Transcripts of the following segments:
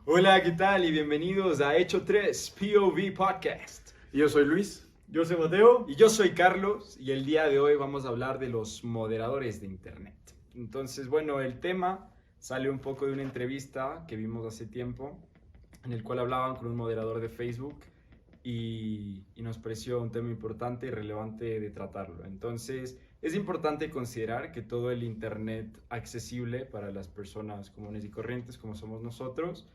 Hola, ¿qué tal? Y bienvenidos a Hecho 3 POV Podcast. Yo soy Luis. Yo soy Mateo. Y yo soy Carlos, y el día de hoy vamos a hablar de los moderadores de Internet. Entonces, bueno, el tema sale un poco de una entrevista que vimos hace tiempo, en el cual hablaban con un moderador de Facebook y nos pareció un tema importante y relevante de tratarlo. Entonces, es importante considerar que todo el Internet accesible para las personas comunes y corrientes como somos nosotros,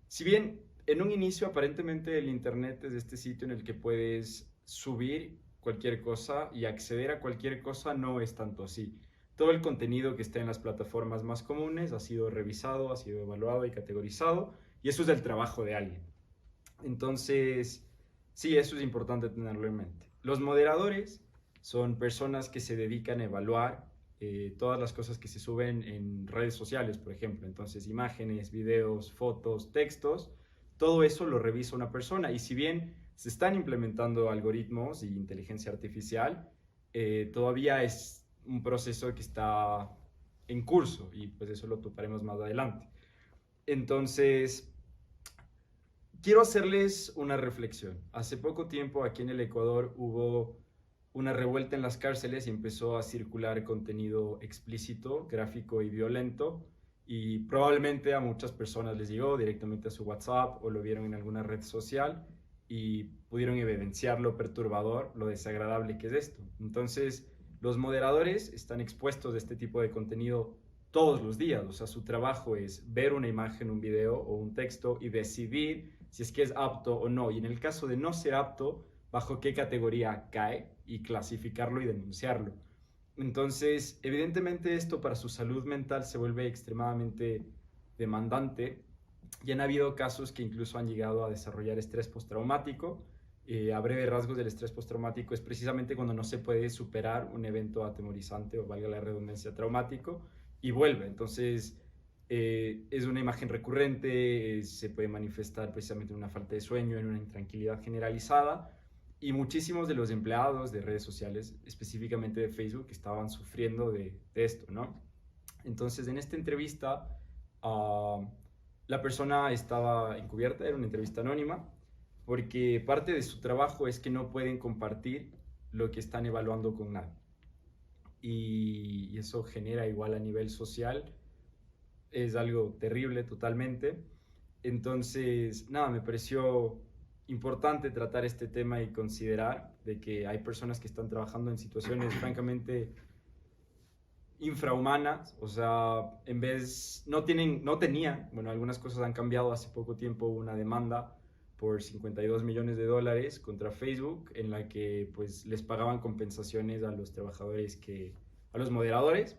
si bien en un inicio aparentemente el Internet es este sitio en el que puedes subir cualquier cosa y acceder a cualquier cosa, no es tanto así. Todo el contenido que está en las plataformas más comunes ha sido revisado, ha sido evaluado y categorizado, y eso es del trabajo de alguien. Entonces, sí, eso es importante tenerlo en mente. Los moderadores son personas que se dedican a evaluar todas las cosas que se suben en redes sociales, por ejemplo. Entonces, imágenes, videos, fotos, textos, todo eso lo revisa una persona. Y si bien se están implementando algoritmos y inteligencia artificial, todavía es un proceso que está en curso y pues eso lo toparemos más adelante. Entonces, quiero hacerles una reflexión. Hace poco tiempo aquí en el Ecuador hubo una revuelta en las cárceles y empezó a circular contenido explícito, gráfico y violento, y probablemente a muchas personas les llegó directamente a su WhatsApp o lo vieron en alguna red social y pudieron evidenciar lo perturbador, lo desagradable que es esto. Entonces, los moderadores están expuestos a este tipo de contenido todos los días, o sea, su trabajo es ver una imagen, un video o un texto y decidir si es que es apto o no, y en el caso de no ser apto, bajo qué categoría cae y clasificarlo y denunciarlo. Entonces, evidentemente esto para su salud mental se vuelve extremadamente demandante y han habido casos que incluso han llegado a desarrollar estrés postraumático. A breve rasgos del estrés postraumático es precisamente cuando no se puede superar un evento atemorizante o valga la redundancia traumático y vuelve. Entonces, es una imagen recurrente, se puede manifestar precisamente en una falta de sueño, en una intranquilidad generalizada, y muchísimos de los empleados de redes sociales, específicamente de Facebook, estaban sufriendo de esto, ¿no? Entonces, en esta entrevista, la persona estaba encubierta, era una entrevista anónima, porque parte de su trabajo es que no pueden compartir lo que están evaluando con nadie. Y eso genera igual a nivel social, es algo terrible totalmente. Entonces, nada, me pareció importante tratar este tema y considerar de que hay personas que están trabajando en situaciones francamente infrahumanas, o sea, en vez, no tenían, bueno, algunas cosas han cambiado, hace poco tiempo hubo una demanda por $52 millones contra Facebook, en la que pues les pagaban compensaciones a los trabajadores a los moderadores.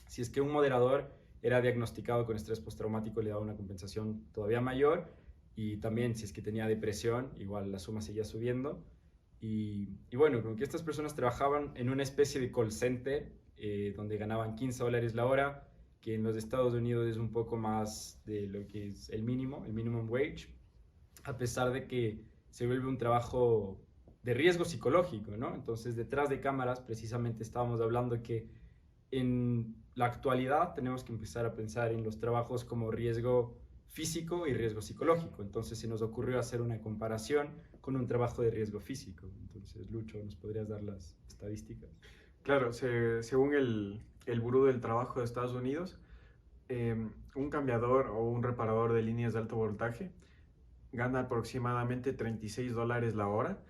Si es que un moderador era diagnosticado con estrés postraumático, le daba una compensación todavía mayor, y también si es que tenía depresión, igual la suma seguía subiendo. Y bueno, como que estas personas trabajaban en una especie de call center, donde ganaban $15 la hora, que en los Estados Unidos es un poco más de lo que es el minimum wage, a pesar de que se vuelve un trabajo de riesgo psicológico, ¿no? Entonces, detrás de cámaras, precisamente estábamos hablando que en la actualidad tenemos que empezar a pensar en los trabajos como riesgo físico y riesgo psicológico. Entonces se nos ocurrió hacer una comparación con un trabajo de riesgo físico. Entonces, Lucho, ¿nos podrías dar las estadísticas? Claro, según el Buró del Trabajo de Estados Unidos, un cambiador o un reparador de líneas de alto voltaje gana aproximadamente $36 la hora,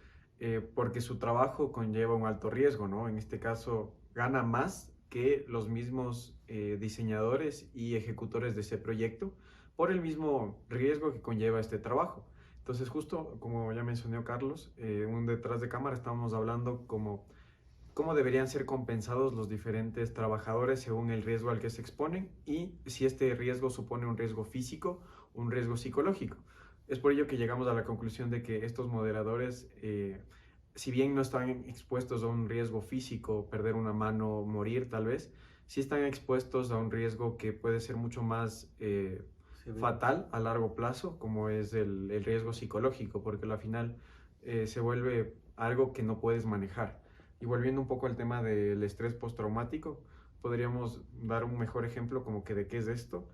porque su trabajo conlleva un alto riesgo, ¿no? En este caso, gana más que los mismos diseñadores y ejecutores de ese proyecto por el mismo riesgo que conlleva este trabajo. Entonces, justo como ya mencionó Carlos, un detrás de cámara estábamos hablando cómo deberían ser compensados los diferentes trabajadores según el riesgo al que se exponen y si este riesgo supone un riesgo físico, un riesgo psicológico. Es por ello que llegamos a la conclusión de que estos moderadores, si bien no están expuestos a un riesgo físico, perder una mano, morir tal vez, sí están expuestos a un riesgo que puede ser mucho más fatal a largo plazo, como es el riesgo psicológico, porque al final se vuelve algo que no puedes manejar. Y volviendo un poco al tema del estrés postraumático, podríamos dar un mejor ejemplo como que de qué es esto.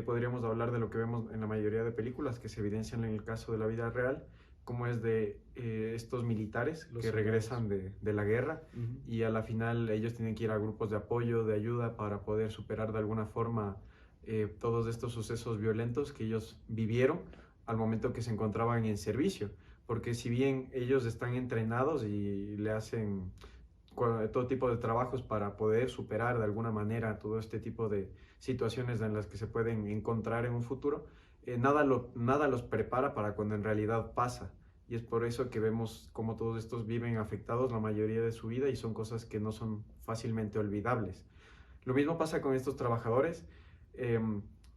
Podríamos hablar de lo que vemos en la mayoría de películas que se evidencian en el caso de la vida real, como es de estos militares Los que soldados. regresan de la guerra Ujú. y a la final ellos tienen que ir a grupos de apoyo, de ayuda para poder superar de alguna forma todos estos sucesos violentos que ellos vivieron al momento que se encontraban en servicio. Porque si bien ellos están entrenados y le hacen todo tipo de trabajos para poder superar de alguna manera todo este tipo de situaciones en las que se pueden encontrar en un futuro, nada los prepara para cuando en realidad pasa. Y es por eso que vemos cómo todos estos viven afectados la mayoría de su vida y son cosas que no son fácilmente olvidables. Lo mismo pasa con estos trabajadores. Eh,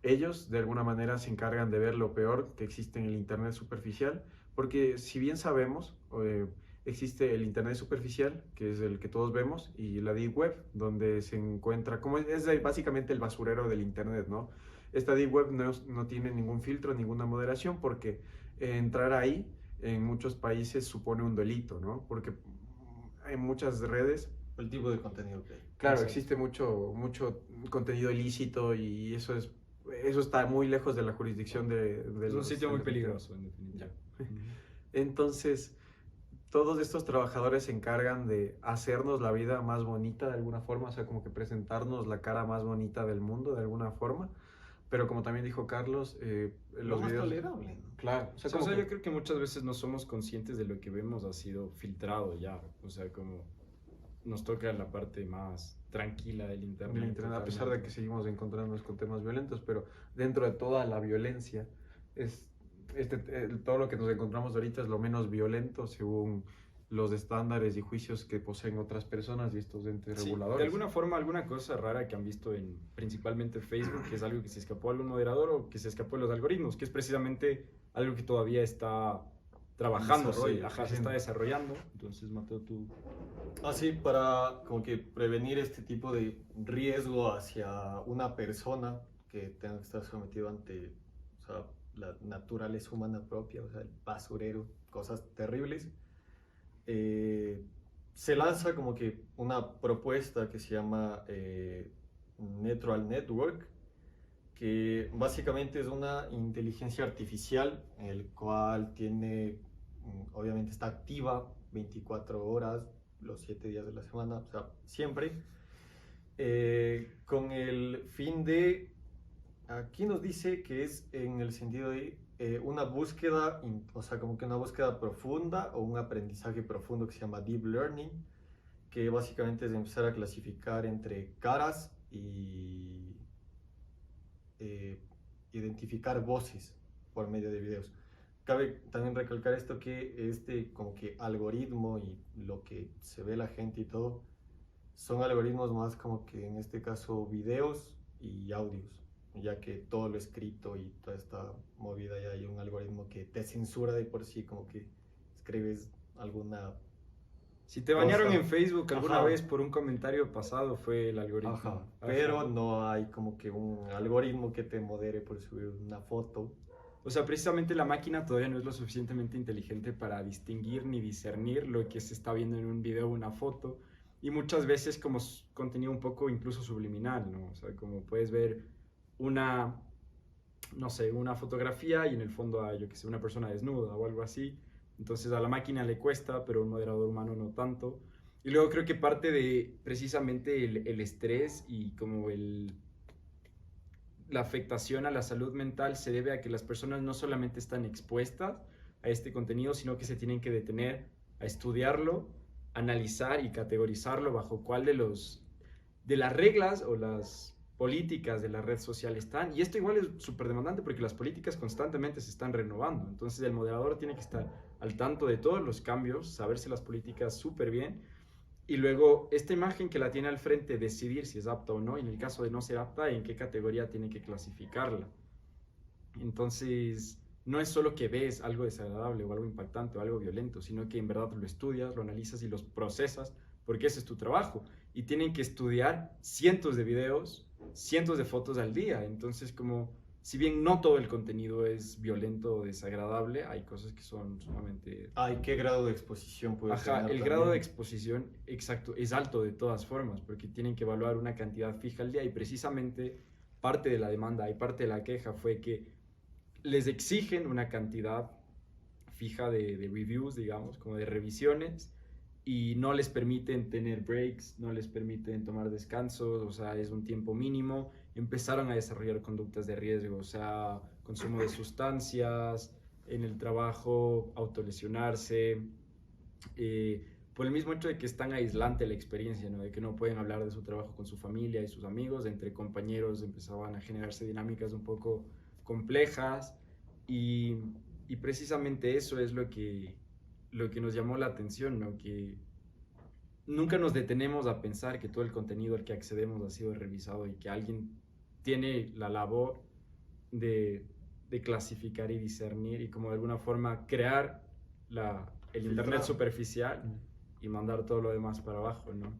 Ellos de alguna manera se encargan de ver lo peor que existe en el Internet superficial, porque si bien sabemos, existe el Internet superficial, que es el que todos vemos, y la Deep Web, donde se encuentra, como es básicamente el basurero del Internet, ¿no? Esta Deep Web no tiene ningún filtro, ninguna moderación, porque entrar ahí en muchos países supone un delito, ¿no? Porque en muchas redes El tipo de contenido que hay. claro, Exacto. existe mucho contenido ilícito y eso está muy lejos de la jurisdicción de Es un los sitio muy entes peligroso, en definitiva. Ya. Ujú. Entonces, todos estos trabajadores se encargan de hacernos la vida más bonita de alguna forma, o sea, como que presentarnos la cara más bonita del mundo de alguna forma. Pero como también dijo Carlos, Lo los más videos... tolerable, ¿no? Claro, o sea, Sí, o como sea, que... yo creo que muchas veces no somos conscientes de lo que vemos ha sido filtrado ya. O sea, como nos toca la parte más tranquila del internet. del internet, a pesar de totalmente. que seguimos encontrándonos con temas violentos, pero dentro de toda la violencia, es, todo lo que nos encontramos ahorita es lo menos violento según los estándares y juicios que poseen otras personas y estos entes Sí, reguladores. de alguna forma, alguna cosa rara que han visto en principalmente Facebook, que es algo que se escapó a algún moderador o que se escapó de los algoritmos, que es precisamente algo que todavía está trabajándose, Desarrollo, ajá, sí, se sí. está desarrollando. Entonces, Mateo, tú... Así para como que prevenir este tipo de riesgo hacia una persona que tenga que estar sometido ante, o sea, la naturaleza humana propia, o sea, el basurero, cosas terribles, se lanza como que una propuesta que se llama Neutral Network, que básicamente es una inteligencia artificial, el cual tiene, obviamente está activa 24 horas, los 7 días de la semana, o sea, siempre, con el fin de, aquí nos dice que es en el sentido de una búsqueda, o sea, como que una búsqueda profunda o un aprendizaje profundo que se llama Deep Learning, que básicamente es empezar a clasificar entre caras y identificar voces por medio de videos. Cabe también recalcar esto que este como que algoritmo y lo que se ve la gente y todo son algoritmos más como que en este caso videos y audios, ya que todo lo escrito y toda esta movida ya hay un algoritmo que te censura de por sí, como que escribes alguna... Si te bañaron cosa. en Facebook alguna Ajá. vez por un comentario pasado, fue el algoritmo. Ajá, Ajá. pero no hay como que un algoritmo que te modere por subir una foto. O sea, precisamente la máquina todavía no es lo suficientemente inteligente para distinguir ni discernir lo que se está viendo en un video o una foto. Y muchas veces como contenido un poco incluso subliminal, ¿no? O sea, como puedes ver una, no sé, una fotografía y en el fondo hay, yo que sé, una persona desnuda o algo así. Entonces a la máquina le cuesta, pero a un moderador humano no tanto. Y luego creo que parte de precisamente el estrés y como la afectación a la salud mental se debe a que las personas no solamente están expuestas a este contenido, sino que se tienen que detener a estudiarlo, analizar y categorizarlo bajo cuál de las reglas o las políticas de la red social están. Y esto igual es súper demandante porque las políticas constantemente se están renovando. Entonces el moderador tiene que estar al tanto de todos los cambios, saberse las políticas súper bien y luego esta imagen que la tiene al frente decidir si es apta o no, y en el caso de no ser apta, en qué categoría tiene que clasificarla. Entonces, no es solo que ves algo desagradable o algo impactante o algo violento, sino que en verdad lo estudias, lo analizas y los procesas, porque ese es tu trabajo. Y tienen que estudiar cientos de videos, cientos de fotos al día. Entonces, como si bien no todo el contenido es violento o desagradable, hay cosas que son sumamente... Ay, ¿qué grado de exposición puede Ajá, tener el grado de también? exposición, exacto, es alto de todas formas, porque tienen que evaluar una cantidad fija al día y precisamente parte de la demanda y parte de la queja fue que les exigen una cantidad fija de reviews, digamos, como de revisiones, y no les permiten tener breaks, no les permiten tomar descansos, o sea, es un tiempo mínimo. Empezaron a desarrollar conductas de riesgo, o sea, consumo de sustancias, en el trabajo, autolesionarse, por el mismo hecho de que es tan aislante la experiencia, ¿no? De que no pueden hablar de su trabajo con su familia y sus amigos, entre compañeros empezaban a generarse dinámicas un poco complejas y, y precisamente eso es lo que nos llamó la atención, ¿no? Que nunca nos detenemos a pensar que todo el contenido al que accedemos ha sido revisado y que alguien tiene la labor de, de clasificar y discernir y como de alguna forma crear el internet superficial y mandar todo lo demás para abajo, ¿no?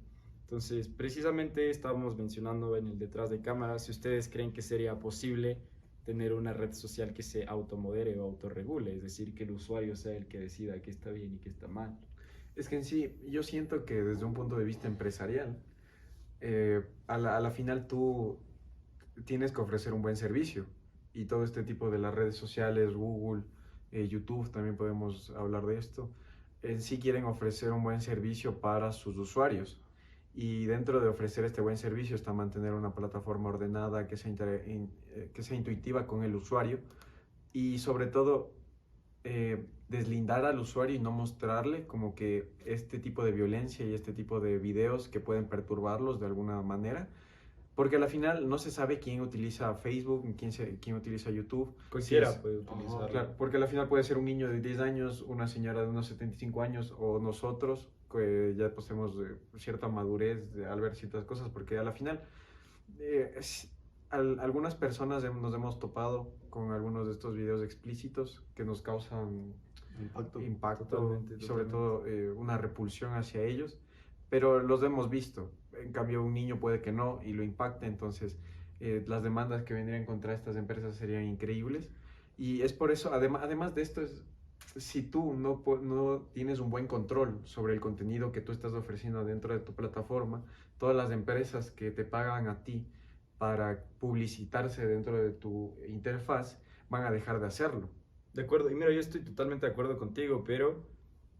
Entonces, precisamente estábamos mencionando en el detrás de cámaras, si ustedes creen que sería posible tener una red social que se automodere o autorregule, es decir, que el usuario sea el que decida qué está bien y qué está mal. Es que en sí, yo siento que desde un punto de vista empresarial, a la final tú tienes que ofrecer un buen servicio y todo este tipo de las redes sociales, Google, YouTube, también podemos hablar de esto, en sí quieren ofrecer un buen servicio para sus usuarios. Y dentro de ofrecer este buen servicio está mantener una plataforma ordenada que sea intuitiva con el usuario y sobre todo deslindar al usuario y no mostrarle como que este tipo de violencia y este tipo de videos que pueden perturbarlos de alguna manera. Porque al final no se sabe quién utiliza Facebook, quién utiliza YouTube. Cualquiera Si puede utilizarlo. claro, porque al final puede ser un niño de 10 años, una señora de unos 75 años o nosotros que ya poseemos cierta madurez al ver ciertas cosas, porque a la final algunas personas nos hemos topado con algunos de estos videos explícitos que nos causan impacto Totalmente, sobre totalmente. todo una repulsión hacia ellos, pero los hemos visto. En cambio, un niño puede que no y lo impacte, entonces las demandas que vendrían contra estas empresas serían increíbles. Y es por eso, además de esto, si tú no tienes un buen control sobre el contenido que tú estás ofreciendo dentro de tu plataforma, todas las empresas que te pagan a ti para publicitarse dentro de tu interfaz van a dejar de hacerlo. De acuerdo, y mira, yo estoy totalmente de acuerdo contigo, pero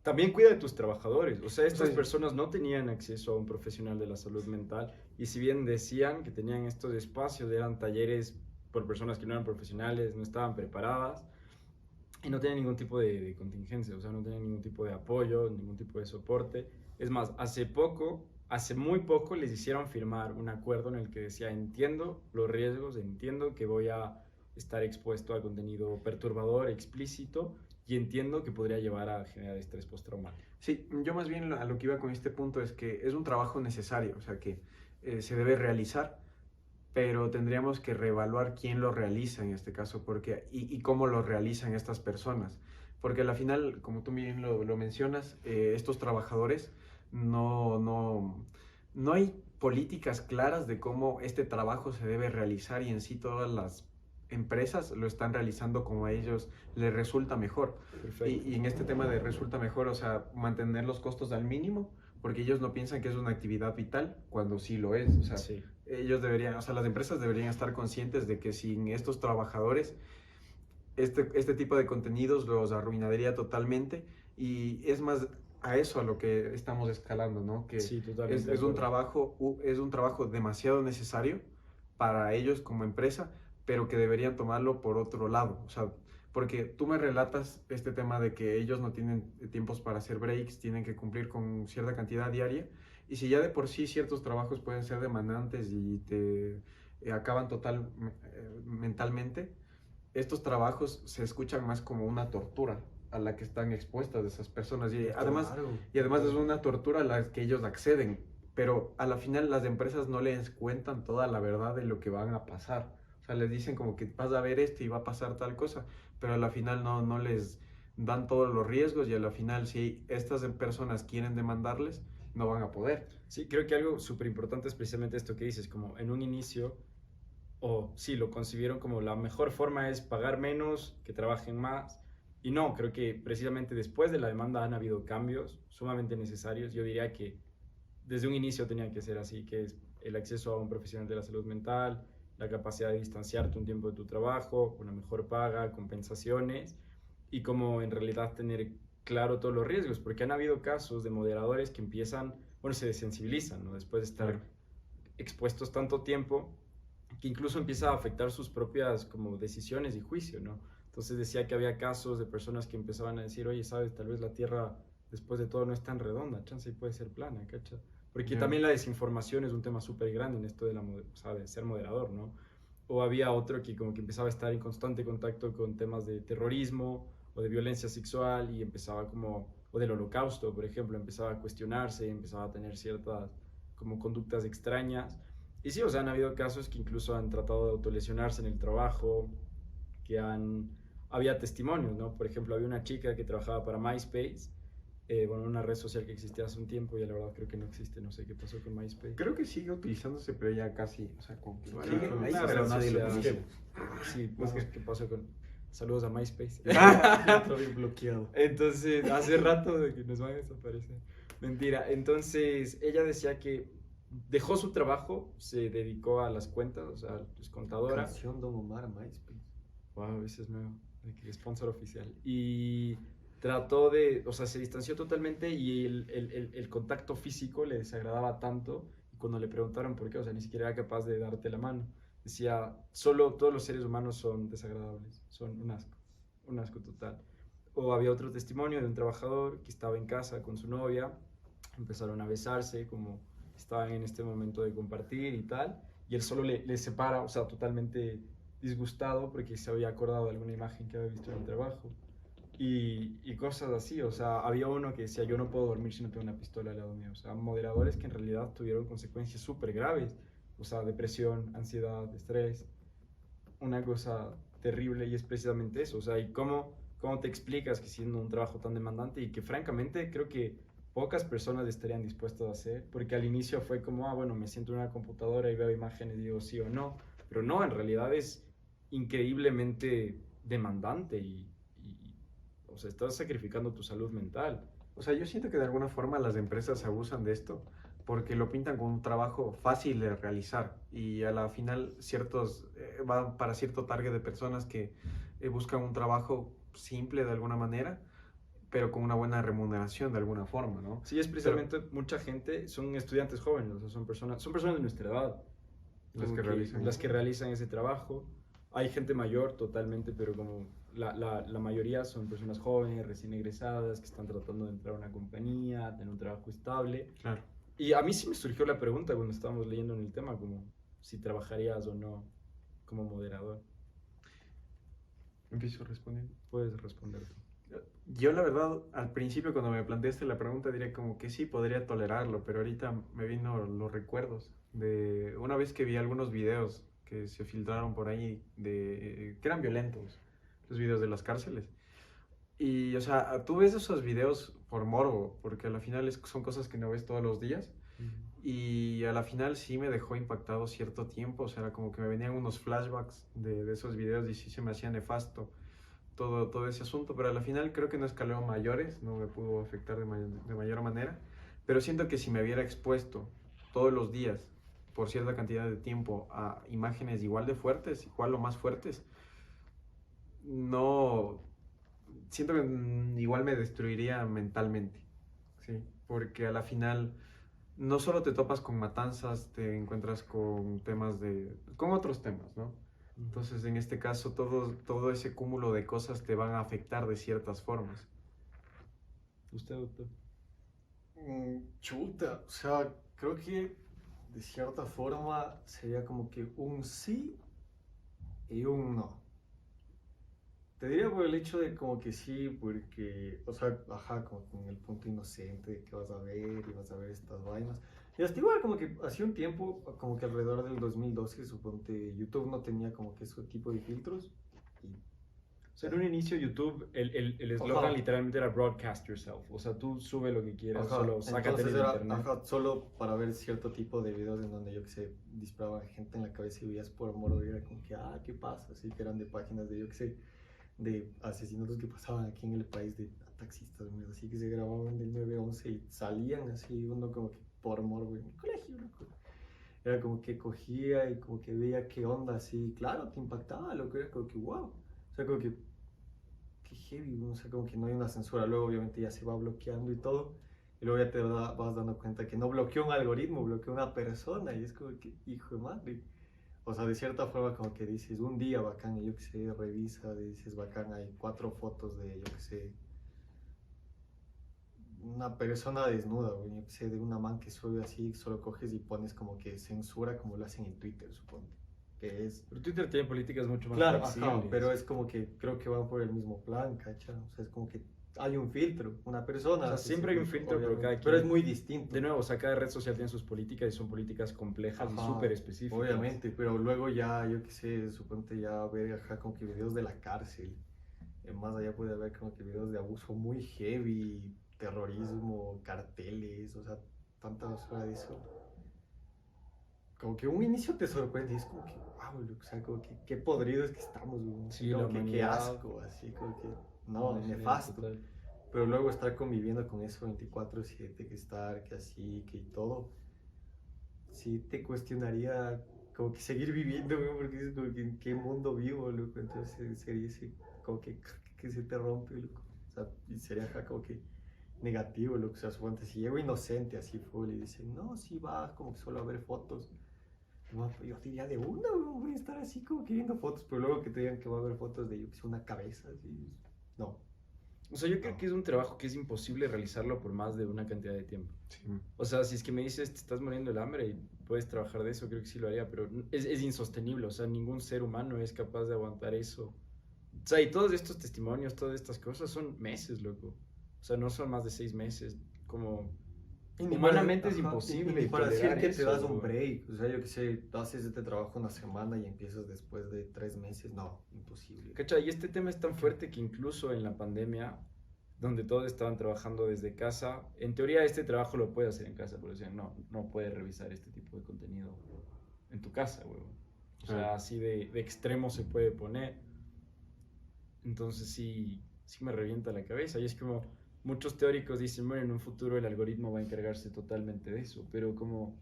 también cuida de tus trabajadores. O sea, estas Sí. personas no tenían acceso a un profesional de la salud mental y si bien decían que tenían estos espacios, eran talleres por personas que no eran profesionales, no estaban preparadas y no tenían ningún tipo de contingencia, o sea, no tenían ningún tipo de apoyo, ningún tipo de soporte. Es más, hace muy poco les hicieron firmar un acuerdo en el que decía, entiendo los riesgos, entiendo que voy a estar expuesto a contenido perturbador, explícito, y entiendo que podría llevar a generar estrés postraumático. Sí, yo más bien a lo que iba con este punto es que es un trabajo necesario, o sea que se debe realizar, pero tendríamos que reevaluar quién lo realiza en este caso y cómo lo realizan estas personas. Porque al final, como tú bien lo mencionas, estos trabajadores no, no, no hay políticas claras de cómo este trabajo se debe realizar y en sí todas las empresas lo están realizando como a ellos les resulta mejor. Perfecto. Y en este tema de resulta mejor, o sea, mantener los costos al mínimo, porque ellos no piensan que es una actividad vital cuando sí lo es. O sea, Sí. ellos deberían, o sea, las empresas deberían estar conscientes de que sin estos trabajadores, este tipo de contenidos los arruinaría totalmente. Y es más a eso a lo que estamos escalando, ¿no? Que Sí, totalmente de es un acuerdo. trabajo, es un trabajo demasiado necesario para ellos como empresa, pero que deberían tomarlo por otro lado. O sea, porque tú me relatas este tema de que ellos no tienen tiempos para hacer breaks, tienen que cumplir con cierta cantidad diaria, y si ya de por sí ciertos trabajos pueden ser demandantes y te acaban mentalmente, estos trabajos se escuchan más como una tortura a la que están expuestas esas personas Claro. y además es una tortura a la que ellos acceden, pero a la final las empresas no les cuentan toda la verdad de lo que van a pasar. O sea, les dicen como que vas a ver esto y va a pasar tal cosa, pero a la final no les dan todos los riesgos y a la final si estas personas quieren demandarles, no van a poder. Sí, creo que algo súper importante es precisamente esto que dices, como en un inicio o sí, lo concibieron como la mejor forma es pagar menos, que trabajen más. Y no, creo que precisamente después de la demanda han habido cambios sumamente necesarios. Yo diría que desde un inicio tenía que ser así, que es el acceso a un profesional de la salud mental, la capacidad de distanciarte un tiempo de tu trabajo, una mejor paga, compensaciones y como en realidad tener claro todos los riesgos, porque han habido casos de moderadores que empiezan, bueno, se desensibilizan, ¿no? Después de estar expuestos tanto tiempo que incluso empieza a afectar sus propias como decisiones y juicio, ¿no? Entonces decía que había casos de personas que empezaban a decir, oye, sabes, tal vez la Tierra después de todo no es tan redonda, chance y puede ser plana, ¿cacha? Porque también la desinformación es un tema súper grande en esto de, o sea, de ser moderador, ¿no? O había otro que como que empezaba a estar en constante contacto con temas de terrorismo o de violencia sexual y empezaba como, o del holocausto, por ejemplo, empezaba a cuestionarse, empezaba a tener ciertas como conductas extrañas. Y sí, o sea, han habido casos que incluso han tratado de autolesionarse en el trabajo, que han... Había testimonios, ¿no? Por ejemplo, había una chica que trabajaba para MySpace, bueno, una red social que existía hace un tiempo y la verdad creo que no existe, no sé qué pasó con MySpace. Creo que sigue utilizándose, pero ya casi, o sea, como que Bueno, sigue ahí, una pero red nadie lo social. utiliza. Sí, Pues vemos que- qué pasó con... Saludos a MySpace. Está bien bloqueado. Entonces, hace rato de que nos van a desaparecer. Mentira. Entonces, ella decía que dejó su trabajo, se dedicó a las cuentas, o sea, es contadora. Canción Don Omar, MySpace. Wow, ese es nuevo, de que sponsor oficial. Y trató de, o sea, se distanció totalmente y el contacto físico le desagradaba tanto. Y cuando le preguntaron por qué, o sea, ni siquiera era capaz de darte la mano. Decía, solo todos los seres humanos son desagradables, son un asco total. O había otro testimonio de un trabajador que estaba en casa con su novia, empezaron a besarse, como estaban en este momento de compartir y tal, y él solo le separa, o sea, totalmente disgustado porque se había acordado de alguna imagen que había visto en el trabajo. Y cosas así, o sea, había uno que decía, yo no puedo dormir si no tengo una pistola al lado mío, o sea, moderadores que en realidad tuvieron consecuencias súper graves, o sea, depresión, ansiedad, estrés, una cosa terrible y es precisamente eso, o sea, y cómo te explicas que siendo un trabajo tan demandante y que francamente creo que pocas personas estarían dispuestas a hacer, porque al inicio fue como, ah, bueno, me siento en una computadora y veo imágenes y digo sí o no, pero no, en realidad es increíblemente demandante o sea, estás sacrificando tu salud mental. O sea, yo siento que de alguna forma las empresas abusan de esto porque lo pintan como un trabajo fácil de realizar y a la final va para cierto target de personas que buscan un trabajo simple de alguna manera, pero con una buena remuneración de alguna forma, ¿no? Sí, es Pero precisamente mucha gente, son estudiantes jóvenes, o sea, son personas de nuestra edad, las como que realizan las eso. que realizan ese trabajo. Hay gente mayor totalmente, pero como la mayoría son personas jóvenes, recién egresadas, que están tratando de entrar a una compañía, tener un trabajo estable. Claro. Y a mí sí me surgió la pregunta cuando estábamos leyendo en el tema, como si trabajarías o no como moderador. Empiezo respondiendo. Puedes responder tú. Yo la verdad, al principio cuando me planteaste la pregunta diría como que sí, podría tolerarlo, pero ahorita me vino los recuerdos de una vez que vi algunos videos que se filtraron por ahí que eran violentos, los videos de las cárceles. Y, o sea, tú ves esos videos por morbo, porque a la final son cosas que no ves todos los días. Y a la final sí me dejó impactado cierto tiempo, o sea, era como que me venían unos flashbacks de esos videos y sí se me hacía nefasto todo ese asunto, pero a la final creo que no escaló a mayores, no me pudo afectar de mayor manera, pero siento que si me hubiera expuesto todos los días por cierta cantidad de tiempo a imágenes igual de fuertes, igual o más fuertes, no, siento que igual me destruiría mentalmente, ¿sí? Porque a la final no solo te topas con matanzas, te encuentras con con otros temas, ¿no? Entonces, en este caso, todo ese cúmulo de cosas te van a afectar de ciertas formas. ¿Usted, doctor? Chuta, o sea, creo que de cierta forma sería como que un sí y un no. Te diría por el hecho de como que sí, porque, o sea, ajá, como con el punto inocente de que vas a ver y vas a ver estas vainas. Y hasta igual como que hacía un tiempo, como que alrededor del 2012, suponte, YouTube no tenía como que ese tipo de filtros. Y sea, en un inicio YouTube, el eslogan Ajá. literalmente era broadcast yourself. O sea, tú sube lo que quieras, Ajá, solo sácate entonces de era internet. solo para ver cierto tipo de videos en donde yo que sé, disparaban gente en la cabeza y veías por morbo y era como que, ¿qué pasa? Así que eran de páginas de yo que sé, de asesinatos que pasaban aquí en el país, de taxistas, mierda, así que se grababan del 911 y salían así, uno como que por morbo en el colegio, loco. Era como que cogía y como que veía qué onda, así, claro, te impactaba, lo que era como que, wow, o sea, como que qué heavy, ¿no? O sea, como que no hay una censura, luego obviamente ya se va bloqueando y todo, y luego ya vas dando cuenta que no bloqueó un algoritmo, bloqueó una persona, y es como que, hijo de madre. O sea, de cierta forma como que dices, un día bacán, y yo que sé, revisa, dices, bacán, hay 4 fotos de, yo que sé, una persona desnuda, güey, yo que sé, de una man que sube así, solo coges y pones como que censura, como lo hacen en Twitter, suponte, que es... Pero Twitter tiene políticas mucho más Claro, flexibles. ajá, pero es como que creo que van por el mismo plan, ¿cacha? O sea, es como que hay un filtro, una persona. O sea, hace siempre ese hay un filtro, pero obviamente, cada quien... pero es muy distinto. De nuevo, o sea, cada red social tiene sus políticas y son políticas complejas y Ajá, súper específicas. obviamente, pero luego ya, yo qué sé, suponte ya ver, ajá, como que videos de la cárcel. Más allá puede haber como que videos de abuso muy heavy, terrorismo, carteles, o sea, tanta basura de eso. Como que un inicio te sorprende, es como que, wow, o sea, como que qué podridos que estamos, güey. Sí, Como la que qué humanidad. asco, así como que, no, Sí, nefasto. total. Pero luego estar conviviendo con eso 24/7, que estar, que así, que todo, sí te cuestionaría como que seguir viviendo, güey, porque es como que en qué mundo vivo, loco. Entonces sería ese, como que se te rompe, loco. O sea, y sería acá como que negativo, loco. O sea, suponte, si llego inocente así full y dicen, no, sí va, como que solo a ver fotos. No, pues yo diría de una, güey, voy a estar así como que viendo fotos, pero luego que te digan que va a haber fotos de yo que sé, una cabeza, así, no. O sea, yo creo No. que es un trabajo que es imposible realizarlo por más de una cantidad de tiempo. Sí. O sea, si es que me dices, te estás muriendo del hambre y puedes trabajar de eso, creo que sí lo haría, pero es insostenible. O sea, ningún ser humano es capaz de aguantar eso. O sea, y todos estos testimonios, todas estas cosas son meses, loco. O sea, no son más de 6 meses. Como Y ni humanamente es ajá, imposible y ni para decir tolerar que te eso, das un bro. break. O sea, yo que sé, haces este trabajo una semana y empiezas después de 3 meses. No, imposible. ¿Cachai? Y este tema es tan fuerte que incluso en la pandemia, donde todos estaban trabajando desde casa, en teoría este trabajo lo puedes hacer en casa, pero decían, no puedes revisar este tipo de contenido en tu casa, huevón. O sea, así de extremo se puede poner. Entonces sí me revienta la cabeza. Y es como, muchos teóricos dicen, bueno, en un futuro el algoritmo va a encargarse totalmente de eso, pero como,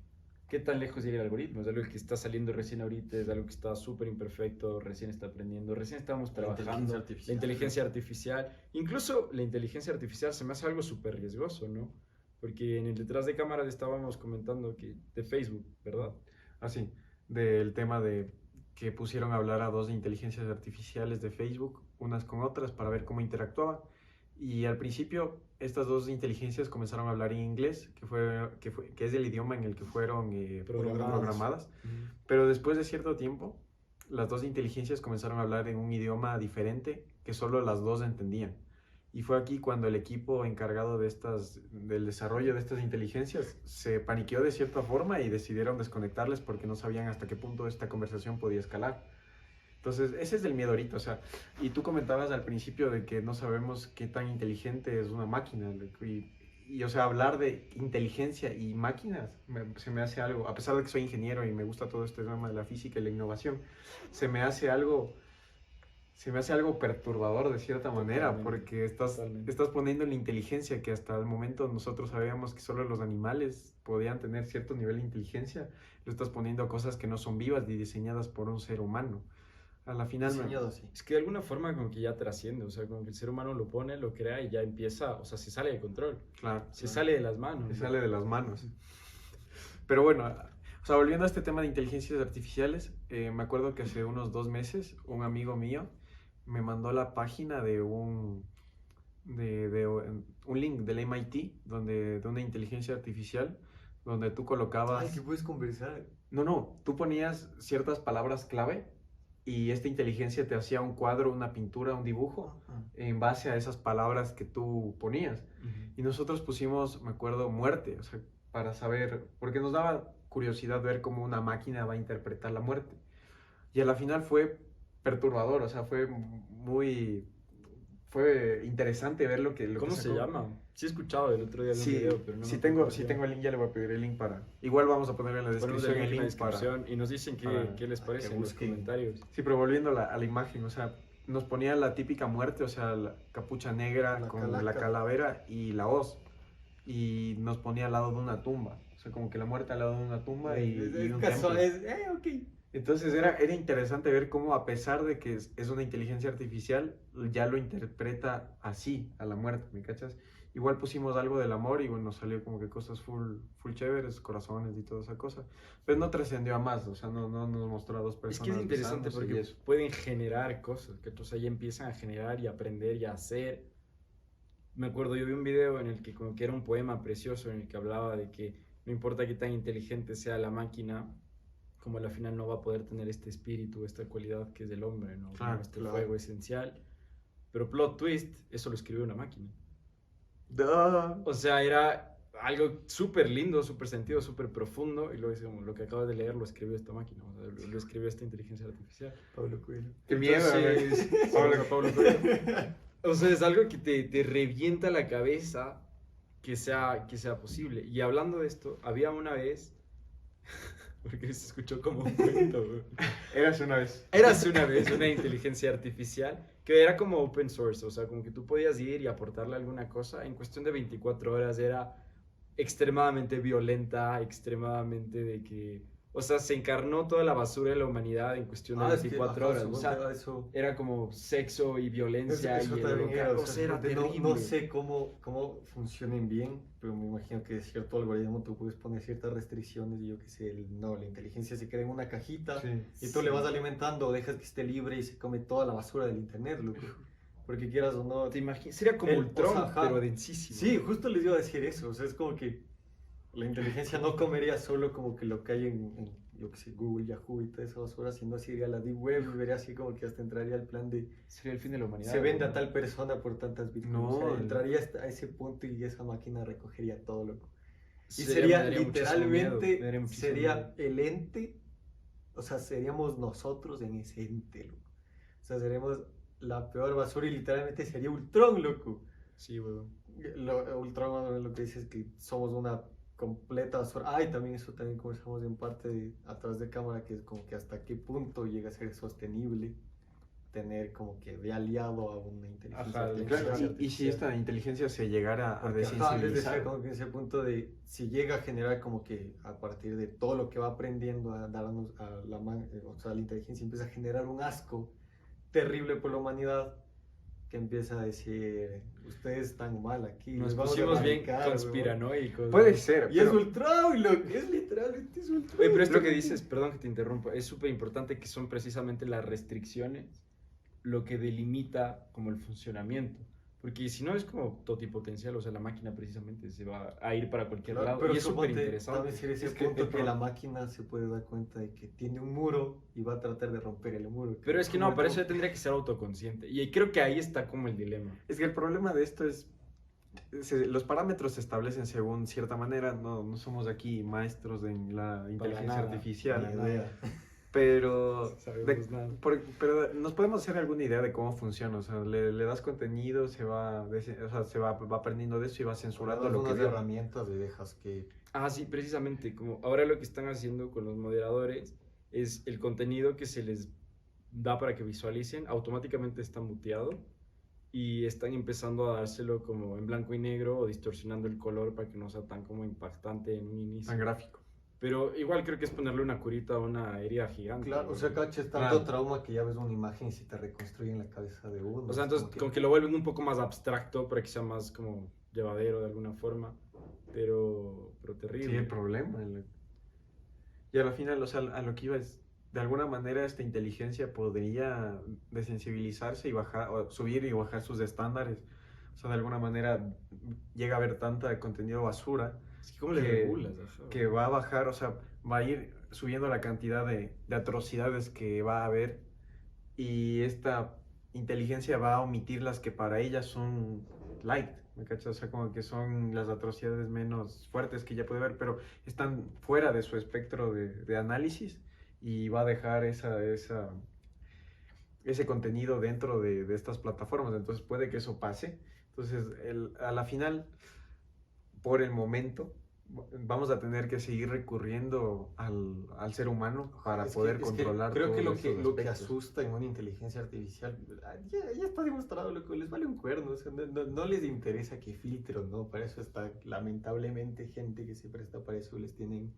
¿qué tan lejos llega el algoritmo? Es algo que está saliendo recién ahorita, es algo que está súper imperfecto, recién está aprendiendo, recién estamos trabajando. La inteligencia artificial, incluso la inteligencia artificial se me hace algo súper riesgoso, ¿no? Porque en el detrás de cámaras estábamos comentando que de Facebook, ¿verdad? Así, del tema de que pusieron a hablar a 2 inteligencias artificiales de Facebook, unas con otras, para ver cómo interactuaban. Y al principio, estas 2 inteligencias comenzaron a hablar en inglés, que es el idioma en el que fueron programadas. Pero después de cierto tiempo, las 2 inteligencias comenzaron a hablar en un idioma diferente que solo las dos entendían. Y fue aquí cuando el equipo encargado del desarrollo de estas inteligencias se paniqueó de cierta forma y decidieron desconectarles porque no sabían hasta qué punto esta conversación podía escalar. Entonces, ese es el miedo ahorita, o sea, y tú comentabas al principio de que no sabemos qué tan inteligente es una máquina, o sea, hablar de inteligencia y máquinas se me hace algo, a pesar de que soy ingeniero y me gusta todo este tema de la física y la innovación, se me hace algo perturbador de cierta manera, Totalmente, porque estás poniendo la inteligencia que hasta el momento nosotros sabíamos que solo los animales podían tener cierto nivel de inteligencia, lo estás poniendo a cosas que no son vivas ni diseñadas por un ser humano. A la final Diseñado así. es que de alguna forma como que ya trasciende, o sea, como que el ser humano lo pone, lo crea y ya empieza, o sea, se sale de control, claro, se sale de las manos. se sale de las manos. Pero bueno, o sea, volviendo a este tema de inteligencias artificiales, me acuerdo que hace unos 2 meses un amigo mío me mandó la página de un link del MIT, de una inteligencia artificial, donde tú colocabas... Ay, que puedes conversar. No, tú ponías ciertas palabras clave y esta inteligencia te hacía un cuadro, una pintura, un dibujo en base a esas palabras que tú ponías. Y nosotros pusimos, me acuerdo, muerte, o sea, para saber, porque nos daba curiosidad ver cómo una máquina va a interpretar la muerte. Y a la final fue perturbador, o sea, fue interesante ver lo que ¿Cómo se sacó. llama? Sí he escuchado el otro día de un Sí, video, pero no sí me acuerdo tengo, cómo se sí tengo llama. el link, ya le voy a pedir el link para... Igual vamos a ponerlo en la Ponemos descripción, el el link en la link para... descripción y nos dicen qué les que parece en los busquen. comentarios. Sí, pero volviendo a la imagen, o sea, nos ponía la típica muerte, o sea, la capucha negra La con la calaca. calavera y la hoz. Y nos ponía al lado de una tumba. O sea, como que la muerte al lado de una tumba y un templo. Ok. Entonces era interesante ver cómo, a pesar de que es una inteligencia artificial, ya lo interpreta así, a la muerte, ¿me cachas? Igual pusimos algo del amor y bueno, nos salió como que cosas full chéveres, corazones y toda esa cosa. Pero no trascendió a más, o sea, no nos mostró a dos Es personas que es interesante besándose y porque eso. pueden generar cosas, que entonces ahí empiezan a generar y aprender y a hacer. Me acuerdo, yo vi un video en el que como que era un poema precioso en el que hablaba de que no importa qué tan inteligente sea la máquina, como a la final no va a poder tener este espíritu, esta cualidad que es del hombre, ¿no? Claro, Como este claro. fuego esencial. Pero plot twist, eso lo escribió una máquina. ¡Duh! O sea, era algo súper lindo, súper sentido, súper profundo, y luego dice, como, lo que acabas de leer lo escribió esta máquina, o sea, lo escribió esta inteligencia artificial. Pablo Coelho. ¡Qué miedo! Entonces, güey. Pablo Coelho. O sea, es algo que te revienta la cabeza que sea posible. Y hablando de esto, había una vez, porque se escuchó como un cuento, güey. Érase una vez. Érase una vez una inteligencia artificial que era como open source, o sea, como que tú podías ir y aportarle alguna cosa. En cuestión de 24 horas era extremadamente violenta, extremadamente de que... O sea, se encarnó toda la basura de la humanidad en cuestión de 24 horas. O sea, eso, era como sexo y violencia eso y el también era, holocausto. O sea, era terrible. no sé cómo funcionen bien, pero me imagino que cierto algoritmo tú puedes poner ciertas restricciones y yo qué sé, la inteligencia se queda en una cajita y tú le vas alimentando o dejas que esté libre y se come toda la basura del internet, loco. Porque quieras o no... ¿Te imaginas? Sería como Ultron, o sea, ajá. pero densísimo. Sí, justo les iba a decir eso, o sea, es como que la inteligencia no comería solo como que lo que hay yo que sé, Google, Yahoo y todas esas basuras, sino así iría a la Deep Web y vería así como que hasta entraría al plan de Sería el fin de la humanidad. se vende a ¿no? tal persona por tantas bitcoins. No, O sea, entraría a ese punto y esa máquina recogería todo, loco. Y Me sería daría muchísimo literalmente, miedo, me daría muchísimo sería miedo. el ente, o sea, seríamos nosotros en ese ente, loco. O sea, seremos la peor basura y literalmente sería Ultron, loco. Sí, weón. Ultron lo que dice es que somos una completa basura. Ah, y también eso también conversamos en parte atrás de cámara, que es como que hasta qué punto llega a ser sostenible tener como que de aliado a una inteligencia Ajá, artificial. Claro, y si esta inteligencia se llegara a Porque, ajá, les desensibilizar, decía como que ese punto de si llega a generar como que a partir de todo lo que va aprendiendo a darnos a o sea, la inteligencia empieza a generar un asco terrible por la humanidad, que empieza a decir ustedes están mal aquí, Nos les vamos a pusimos bien erradicar, conspiranoicos. puede ¿no? ser, y es pero Ultron, loco, es literalmente es Ultron. Oye, pero esto que dices, perdón que te interrumpa, es súper importante que son precisamente las restricciones lo que delimita como el funcionamiento. Porque si no es como totipotencial, o sea, la máquina precisamente se va a ir para cualquier Claro, lado. pero Y es súper suponte, interesante. también sería ese Es que punto el que pro- la máquina se puede dar cuenta de que tiene un muro y va a tratar de romper el muro. Pero es que Como no, para el- eso ya tendría que ser autoconsciente. Y creo que ahí está como el dilema. es que el problema de esto es, los parámetros se establecen según cierta manera, no somos aquí maestros en la inteligencia nada, artificial, Ni idea. pero, Sabemos nada. pero nos podemos hacer alguna idea de cómo funciona, o sea, le das contenido, o sea, va aprendiendo de eso y va censurando Ahora lo que unas ve. herramientas de dejas que Ah, sí, precisamente, como ahora lo que están haciendo con los moderadores es el contenido que se les da para que visualicen, automáticamente está muteado y están empezando a dárselo como en blanco y negro o distorsionando el color para que no sea tan como impactante en un inicio. Tan gráfico. Pero igual creo que es ponerle una curita a una herida gigante. claro, ¿no? o sea, caches tanto Claro. trauma que ya ves una imagen y se te reconstruye en la cabeza de uno. O sea, Es entonces como como que lo vuelven un poco más abstracto para que sea más como llevadero de alguna forma, pero Sí, terrible. el problema. Y a la final, o sea, a lo que iba es, de alguna manera esta inteligencia podría desensibilizarse y bajar, o subir y bajar sus estándares. O sea, de alguna manera llega a haber tanta contenido basura Es que ¿cómo le que- regulas? Ajá. que va a bajar, o sea, va a ir subiendo la cantidad de atrocidades que va a haber y esta inteligencia va a omitir las que para ella son light, ¿me cachas? O sea, como que son las atrocidades menos fuertes que ella puede ver, pero están fuera de su espectro de análisis y va a dejar ese contenido dentro de estas plataformas. Entonces puede que eso pase. Entonces, a la final, por el momento, vamos a tener que seguir recurriendo al ser humano para poder controlar creo que todos estos lo que aspectos. asusta en una inteligencia artificial, ya está demostrado, loco, les vale un cuerno, o sea, no les interesa que filtre o no, para eso está lamentablemente gente que se presta para eso, les tienen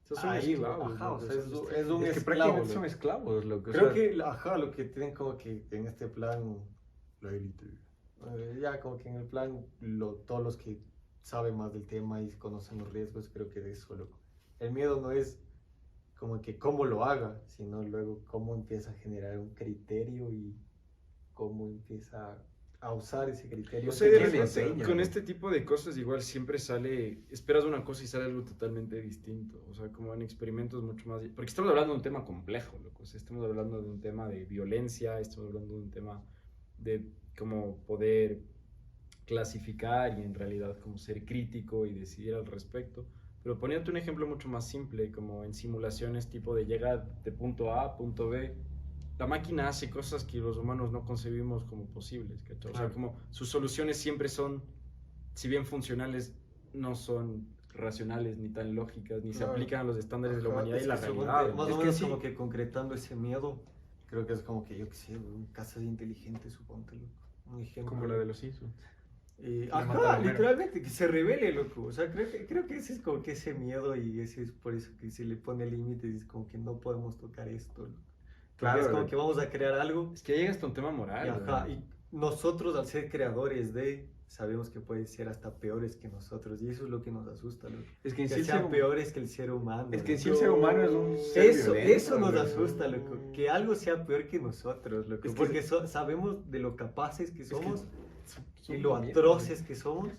Esos son ahí, esclavos, ajá, ¿no? o sea, Son es un Es que esclavo, prácticamente loco. son esclavos, lo que, o Creo sea, que, ajá, lo que tienen como que en este plan, la élite, ya como que en el plan, todos los que saben más del tema y conocen los riesgos, creo que de eso, loco. El miedo no es como que cómo lo haga, sino luego cómo empieza a generar un criterio y cómo empieza a usar ese criterio. O sea, que de le repente, enseña, con ¿no? este tipo de cosas igual siempre sale, esperas una cosa y sale algo totalmente distinto, o sea, como en experimentos mucho más, porque estamos hablando de un tema complejo, loco, o sea, estamos hablando de un tema de violencia, estamos hablando de un tema de cómo poder clasificar y en realidad como ser crítico y decidir al respecto, pero poniéndote un ejemplo mucho más simple, como en simulaciones tipo de llegar de punto A a punto B, la máquina hace cosas que los humanos no concebimos como posibles, ¿cachai? O sea, Claro. como sus soluciones siempre son, si bien funcionales, no son racionales ni tan lógicas, ni se Claro. aplican a los estándares de la Ajá, humanidad es y la que suponte, realidad. más ¿no? o que menos sí. como que concretando ese miedo, creo que es como que, yo qué sé, casas inteligentes, suponte, loco. Un ejemplo. como la de los Simpsons. Y, mata ajá, a Homero. literalmente, que se revele, loco. O sea, creo que ese es como que ese miedo y ese es por eso que se le pone límites y es como que no podemos tocar esto, loco. Porque es como que vamos a crear algo Es que llega hasta un tema moral. y, ajá, ¿no? y nosotros al ser creadores sabemos que pueden ser hasta peores que nosotros y eso es lo que nos asusta, loco. Es que en Que sí el sean ser, peores que el ser humano. es que en sí loco. el ser humano es un ser Eso violento, nos loco. asusta, loco. Que algo sea peor que nosotros, loco. Es que Porque sabemos de lo capaces que somos Son y lo bien, atroces que somos.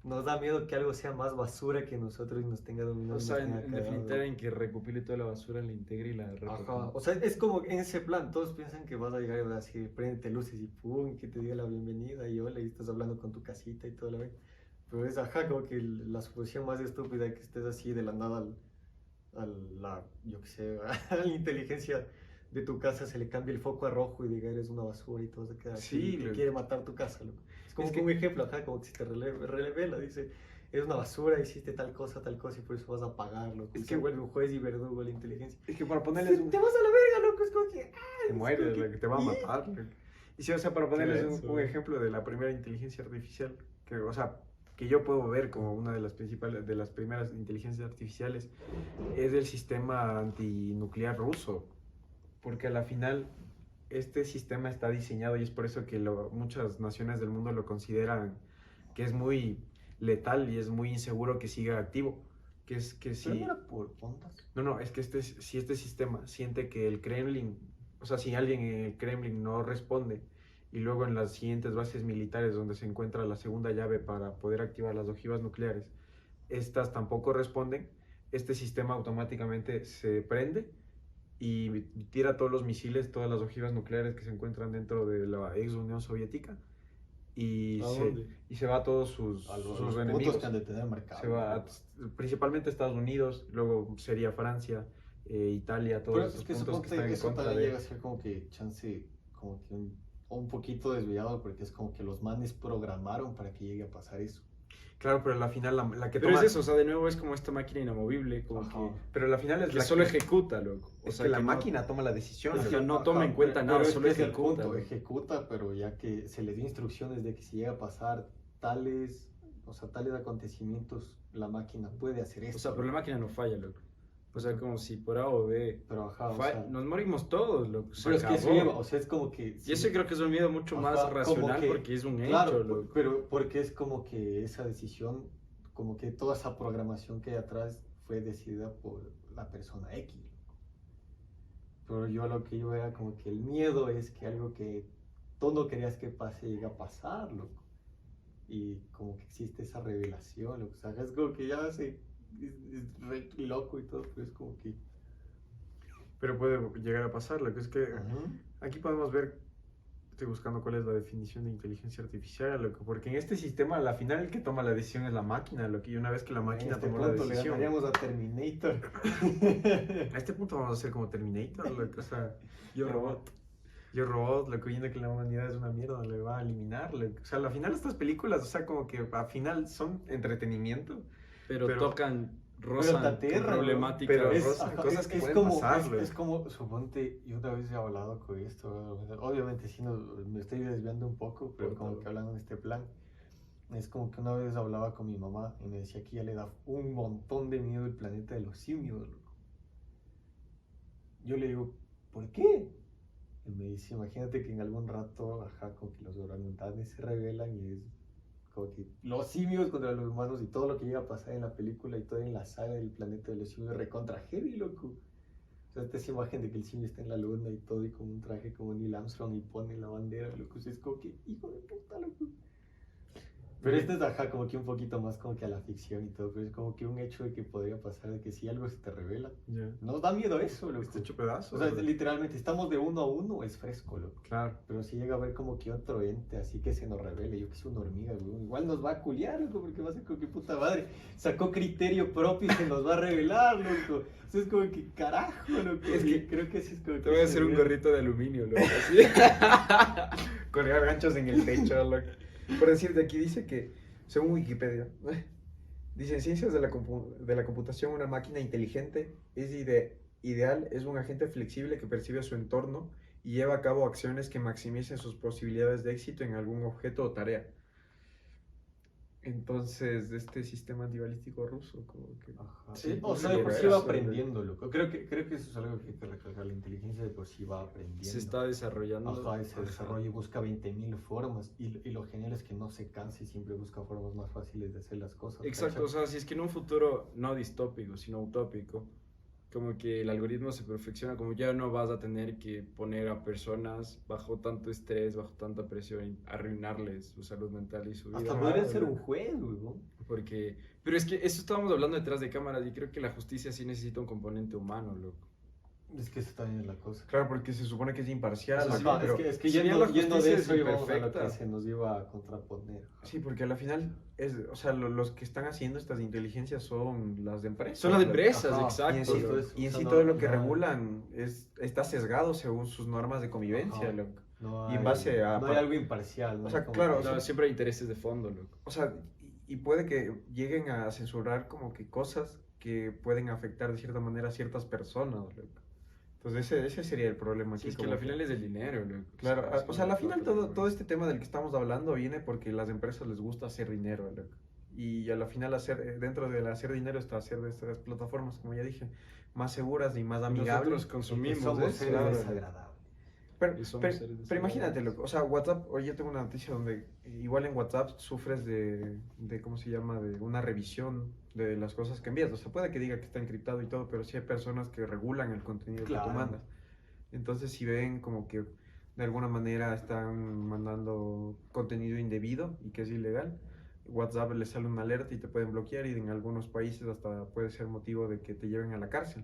Nos da miedo que algo sea más basura que nosotros y nos tenga dominado. O sea, en definitiva, en que recopile toda la basura, la integre y la Ajá. repropone. O sea, es como en ese plan, todos piensan que vas a llegar y así, prendete luces y pum, que te diga la bienvenida y hola, y estás hablando con tu casita y todo la vez. Pero es, ajá, como que la solución más estúpida que estés así de la nada yo qué sé, a la inteligencia de tu casa se le cambia el foco a rojo y diga eres una basura y todo se queda así Sí, y te loco. quiere matar tu casa, loco. Es como Es que que- un ejemplo, ajá, como que si te revela, dice, eres una basura, hiciste tal cosa y por eso vas a pagarlo. Es Se que- vuelve un juez y verdugo la inteligencia. Es que para Te ponerles vas a la verga, loco, es como que... te mueres, como loco, te va a ¿y? matar, loco. Y sí, o sea, para ponerles denso, un ¿no? ejemplo de la primera inteligencia artificial, que, o sea, que yo puedo ver como una de las principales, de las primeras inteligencias artificiales, es el sistema antinuclear ruso, porque a la final este sistema está diseñado y es por eso que muchas naciones del mundo lo consideran que es muy letal y es muy inseguro que siga activo. Que es que Pero si... no era por ondas. No, es que si este sistema siente que el Kremlin, o sea, si alguien en el Kremlin no responde y luego en las siguientes bases militares donde se encuentra la segunda llave para poder activar las ojivas nucleares, estas tampoco responden, este sistema automáticamente se prende y tira todos los misiles, todas las ojivas nucleares que se encuentran dentro de la ex Unión Soviética y ¿A dónde? se va a todos sus A los enemigos. puntos que han de tener marcado. Se va principalmente a Estados Unidos, luego sería Francia, Italia, todos Pero esos es que puntos que suponte están en eso contra también llega de... a ser como que chance, como que un poquito desviado porque es como que los manes programaron para que llegue a pasar eso. Claro, pero la final la que Pero toma... es eso, o sea, de nuevo es como esta máquina inamovible, como Ajá. Pero la final es que la solo ejecuta, loco. O es sea, que la no- máquina toma la decisión. Es loco. que no toma en cuenta nada, pero solo es que es el ejecuta, punto, ¿no? ejecuta, pero ya que se le dio instrucciones de que si llega a pasar tales, o sea, tales acontecimientos, la máquina puede hacer eso. O sea, pero la máquina no falla, loco. O sea, como si por A o B Pero ajá, o fa- sea, nos morimos todos, loco. Se pero es que eso acabó. lleva, o sea, es como que... Y eso creo que es un miedo mucho más Ajá, como racional que- porque es un Claro, hecho, loco. pero porque es como que esa decisión, como que toda esa programación que hay atrás fue decidida por la persona X. Pero yo lo que iba era como que el miedo es que algo que tú no querías que pase llega a pasar, loco. Y como que existe esa revelación, loco. O sea, es como que ya es re loco y todo, pero es como que... Pero puede llegar a pasar, lo que es que Ajá. aquí podemos ver, estoy buscando cuál es la definición de inteligencia artificial, loco, porque en este sistema la final el que toma la decisión es la máquina, loco, y una vez que la En máquina este tomó la punto le decisión, ganaríamos a Terminator. a este punto vamos a ser como Terminator, loco, o sea, Yo robot. Yo Robot, loco, viendo que la humanidad es una mierda, le va a eliminar, loco. O sea, al final estas películas, o sea, como que al final son entretenimiento, Pero pero, tocan, te rozan con aterra, ¿no? problemáticas. pero Es, rozan ajá, cosas que es pueden como, pasar, es, loco. es como, suponte, yo una vez he hablado con esto, obviamente sí me estoy desviando un poco, pero como que hablando en este plan, es como que una vez hablaba con mi mamá y me decía que ya le da un montón de miedo el planeta de los simios, loco. Yo le digo, ¿por qué? Y me dice, imagínate que en algún rato, ajá, como que los orangutanes se rebelan y es como que los simios contra los humanos y todo lo que llega a pasar en la película y todo en la saga del planeta de los simios recontra heavy, loco. O sea, esta imagen de que el simio está en la luna y todo y con un traje como Neil Armstrong y pone la bandera, loco. O sea, es como que, hijo de puta, loco. Pero este es, ajá, como que un poquito más como que a la ficción y todo, pero es como que un hecho de que podría pasar, de que si algo se te revela, Ya. nos da miedo eso, loco. Está hecho pedazos. O sea, loco. literalmente, estamos de 1 a 1, es fresco, loco. Claro. Pero si llega a ver como que otro ente así que se nos revele, yo que soy una hormiga, güey, igual nos va a culiar, loco, porque va a ser como que puta madre, sacó criterio propio y se nos va a revelar, loco. O sea, es como que carajo, loco. Es que creo que sí es como que... Te voy a hacer un gorrito de aluminio, loco. Así. Colgar ganchos en el techo, loco. Por decirte, aquí dice que, según Wikipedia, dice, en ciencias de la computación, una máquina inteligente es ideal, es un agente flexible que percibe su entorno y lleva a cabo acciones que maximicen sus posibilidades de éxito en algún objeto o tarea. Entonces, este sistema antibalístico ruso, como que... Ajá. Sí, O sea, de pero por sí va eso, aprendiendo, loco. Creo que eso es algo que hay que recalcar. La inteligencia de por sí va aprendiendo. Se está desarrollando. Ajá, y se Ajá. desarrolla y busca 20.000 formas. Y lo genial es que no se cansa y siempre busca formas más fáciles de hacer las cosas. Exacto, o ¿cachai? sea, si es que en un futuro no distópico, sino utópico, como que el algoritmo se perfecciona, como ya no vas a tener que poner a personas bajo tanto estrés, bajo tanta presión, arruinarles su salud mental y su vida. Hasta podría ser un juez, güey. Porque, pero es que eso estábamos hablando detrás de cámaras y creo que la justicia sí necesita un componente humano, loco. Es que eso también es la cosa. Claro, porque se supone que es imparcial, Eso sí, ajá, Ajá, pero... es que si bien la yendo de justicia eso es íbamos a lo que imperfecta. se nos iba a contraponer. Ajá. Sí, porque a la final, o sea, los que están haciendo estas inteligencias son las empresas. Son las empresas, Ajá, exacto. Y en sí, Justo eso, y en o sea, sí no- todo lo que no- regulan está sesgado según sus normas de convivencia, Ajá. loco. No Y en hay- base a... No hay algo imparcial, ¿no? O sea, Hay como claro, que- No, siempre hay intereses de fondo, loco. O sea, y puede que lleguen a censurar como que cosas que pueden afectar de cierta manera a ciertas personas, loco. Entonces ese sería el problema aquí. Sí, es que como al final es el dinero, loco. Claro, Es o sea, como al final plata, todo este tema del que estamos hablando viene porque las empresas les gusta hacer dinero, loco. Y a la final dentro del hacer dinero está hacer de estas plataformas, como ya dije, más seguras y más Y amigables. nosotros consumimos somos eso, seres claro. desagradables. Pero, Y somos pero, seres pero imagínate, desagradables. loco, o sea, WhatsApp, hoy yo tengo una noticia donde igual en WhatsApp sufres ¿cómo se llama? De una revisión de las cosas que envías. O sea, puede que diga que está encriptado y todo, pero sí hay personas que regulan el contenido que tú Claro. mandas. Entonces, si ven como que de alguna manera están mandando contenido indebido y que es ilegal, WhatsApp les sale una alerta y te pueden bloquear y en algunos países hasta puede ser motivo de que te lleven a la cárcel.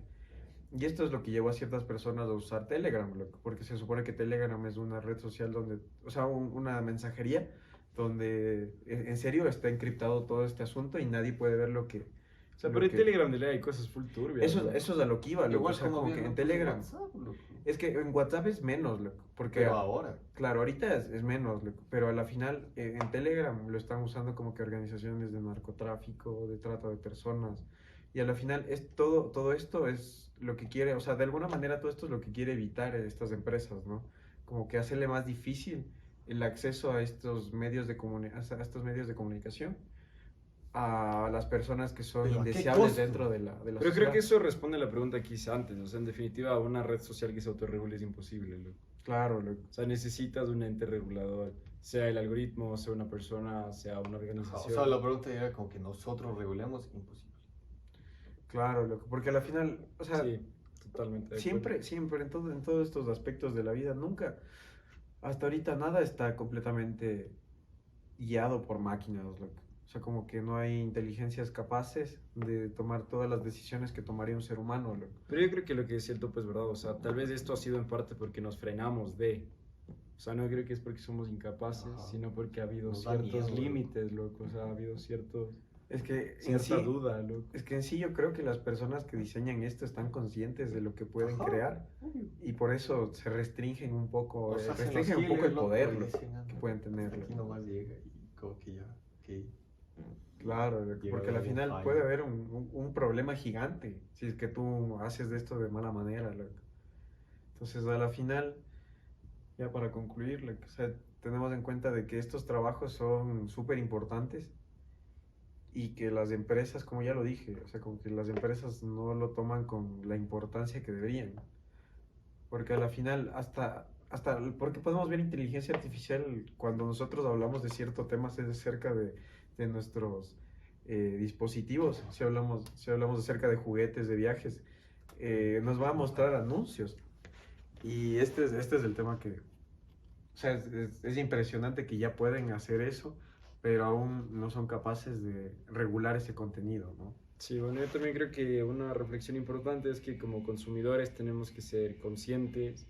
Y esto es lo que llevó a ciertas personas a usar Telegram, loco, porque se supone que Telegram es una red social donde, o sea, una mensajería donde en serio está encriptado todo este asunto y nadie puede ver lo que... O sea, lo pero en que- Telegram de ley hay cosas full turbias. Eso, loco. eso es a lo que iba, loco. Igual O sea, como bien, que ¿no? en Pues Telegram... WhatsApp, loco. Es que en WhatsApp es menos, loco, porque... Pero ahora. Claro, ahorita es menos, loco, pero a la final en Telegram lo están usando como que organizaciones de narcotráfico, de trata de personas, y a la final es todo esto es lo que quiere, o sea, de alguna manera todo esto es lo que quiere evitar estas empresas, ¿no? Como que hacerle más difícil el acceso a estos medios a estos medios de comunicación a las personas que son ¿Pero a qué indeseables costo? dentro de la Pero creo sociedad. que eso responde a la pregunta que hice antes. O sea, en definitiva, una red social que se autorregule es imposible, loco. Claro, loco. O sea, necesitas un ente regulador, sea el algoritmo, sea una persona, sea una Ajá, organización. o sea, la pregunta era como que nosotros regulemos, imposible. Claro, loco, porque a la final, o sea, Sí, totalmente. de acuerdo. siempre, en todos estos aspectos de la vida, nunca, hasta ahorita nada está completamente guiado por máquinas, loco. O sea, como que no hay inteligencias capaces de tomar todas las decisiones que tomaría un ser humano, loco. Pero yo creo que lo que decía el Topo es verdad. O sea, tal vez esto ha sido en parte porque nos frenamos de. O sea, no creo que es porque somos incapaces, Ajá. sino porque ha habido Nos da ciertos miedo, límites, loco. O sea, ha habido ciertos. Es que cierta duda, loco. es que en sí yo creo que las personas que diseñan esto están conscientes de lo que pueden Ajá, crear obvio. y por eso se restringen un poco, O sea, hacen restringen los un poco el giles, loco, poder y lo dicen, que "Anda, pueden tener. Aquí nomás llega y como que ya, ok. Claro, Llega porque al algún final fallo. puede haber un problema gigante si es que tú haces de esto de mala manera, loco. Entonces, a la final, ya para concluir, loco, o sea, tenemos en cuenta de que estos trabajos son súper importantes y que las empresas, como ya lo dije, o sea, como que las empresas no lo toman con la importancia que deberían. Porque a la final, porque podemos ver inteligencia artificial cuando nosotros hablamos de ciertos temas es acerca de nuestros dispositivos, si hablamos acerca de juguetes, de viajes, nos va a mostrar anuncios. Y este es el tema que, o sea, es impresionante que ya pueden hacer eso, pero aún no son capaces de regular ese contenido, ¿no? Sí, bueno, yo también creo que una reflexión importante es que como consumidores tenemos que ser conscientes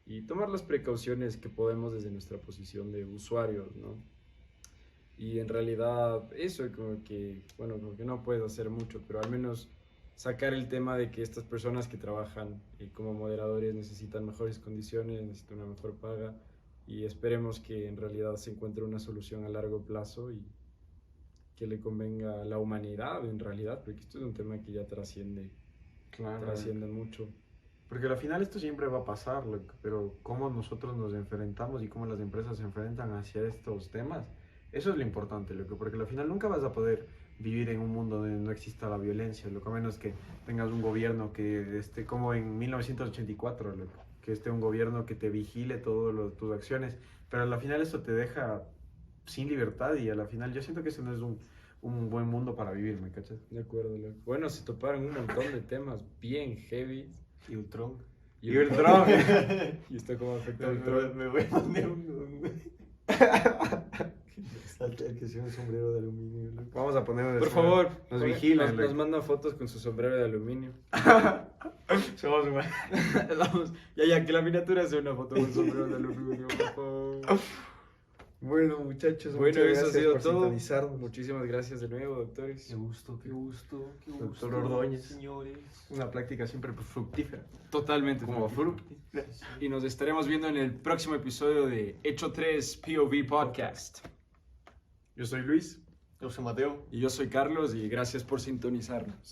y tomar las precauciones que podemos desde nuestra posición de usuarios, ¿no? Y en realidad eso como que, bueno, como que no puedes hacer mucho, pero al menos sacar el tema de que estas personas que trabajan como moderadores necesitan mejores condiciones, necesitan una mejor paga y esperemos que en realidad se encuentre una solución a largo plazo y que le convenga a la humanidad en realidad, porque esto es un tema que ya trasciende mucho. Porque al final esto siempre va a pasar, loco, pero cómo nosotros nos enfrentamos y cómo las empresas se enfrentan hacia estos temas, eso es lo importante, loco, porque al final nunca vas a poder vivir en un mundo donde no exista la violencia, lo que menos que tengas un gobierno que esté como en 1984, loco, que esté un gobierno que te vigile todas tus acciones, pero al final eso te deja sin libertad y al final yo siento que ese no es un buen mundo para vivir, ¿me cachas? De acuerdo, loco. Bueno, se toparon un montón de temas bien heavy. Y Ultron. Y el Trump. Y esto cómo afecta Me, al Trump. me voy a poner el que sea un sombrero de aluminio, loco. Vamos a poner Por favor, nos vigilan. nos mandan fotos con su sombrero de aluminio. Somos Ya, que la miniatura sea una foto con sombrero de aluminio, por favor. Bueno, muchachos, Bueno, muchas eso ha gracias sido por todo. sintonizarnos. Muchísimas gracias de nuevo, doctores. Qué gusto, qué gusto, qué Doctor gusto. Ordóñez. Señores. Una práctica siempre fructífera. Totalmente. Como fructífero. Y nos estaremos viendo en el próximo episodio de Hecho 3 POV Podcast. Yo soy Luis. Yo soy Mateo. Y yo soy Carlos y gracias por sintonizarnos.